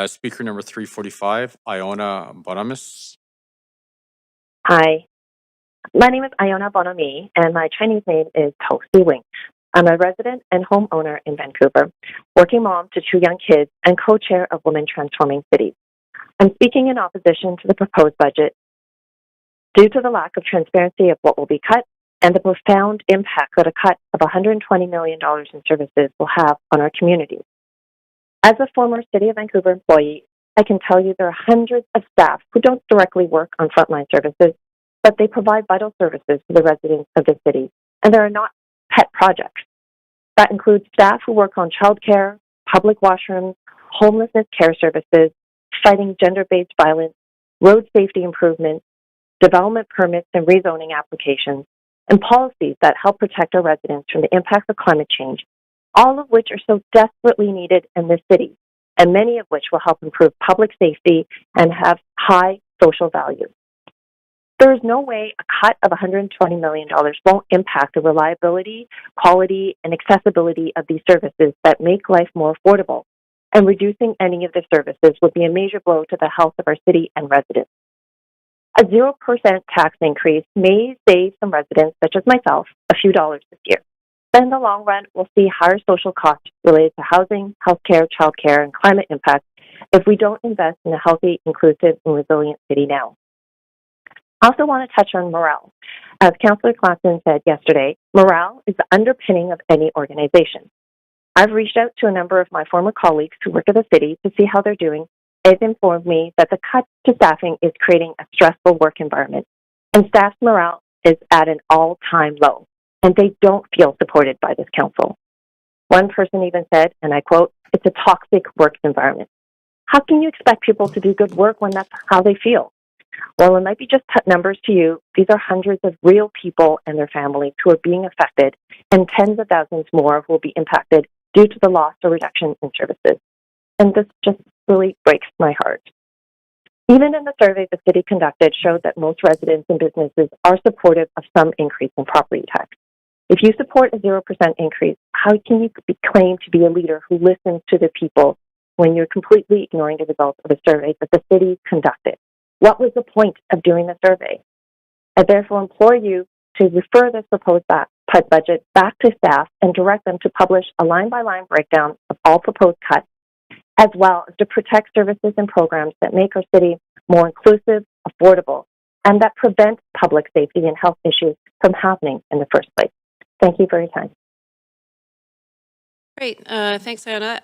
Speaker number 345, Iona Bonamis. Hi, my name is Iona Bonamis, and my Chinese name is Toasty Wing. I'm a resident and homeowner in Vancouver, working mom to 2 young kids, and co-chair of Women Transforming Cities. I'm speaking in opposition to the proposed budget due to the lack of transparency of what will be cut and the profound impact that a cut of $120 million in services will have on our communities. As a former City of Vancouver employee, I can tell you there are hundreds of staff who don't directly work on frontline services, but they provide vital services to the residents of the city, and there are not pet projects. That includes staff who work on childcare, public washrooms, homelessness care services, fighting gender-based violence, road safety improvements, development permits and rezoning applications, and policies that help protect our residents from the impacts of climate change, all of which are so desperately needed in this city, and many of which will help improve public safety and have high social value. There is no way a cut of $120 million won't impact the reliability, quality, and accessibility of these services that make life more affordable, and reducing any of the services would be a major blow to the health of our city and residents. A 0% tax increase may save some residents, such as myself, a few dollars this year. But in the long run, we'll see higher social costs related to housing, healthcare, childcare, and climate impact if we don't invest in a healthy, inclusive, and resilient city now. I also want to touch on morale. As Councillor Classen said yesterday, morale is the underpinning of any organization. I've reached out to a number of my former colleagues who work at the city to see how they're doing. They've informed me that the cut to staffing is creating a stressful work environment, and staff's morale is at an all-time low, and they don't feel supported by this council. One person even said, and I quote, "It's a toxic work environment." How can you expect people to do good work when that's how they feel? Well, it might be just numbers to you. These are hundreds of real people and their families who are being affected, and tens of thousands more will be impacted due to the loss or reduction in services. And this just really breaks my heart. Even in the survey the city conducted showed that most residents and businesses are supportive of some increase in property tax. If you support a 0% increase, how can you claim to be a leader who listens to the people when you're completely ignoring the results of a survey that the city conducted? What was the point of doing the survey? I therefore implore you to refer this proposed budget back to staff and direct them to publish a line-by-line breakdown of all proposed cuts, as well as to protect services and programs that make our city more inclusive, affordable, and that prevent public safety and health issues from happening in the first place. Thank you for your time. Great. Thanks, Iona.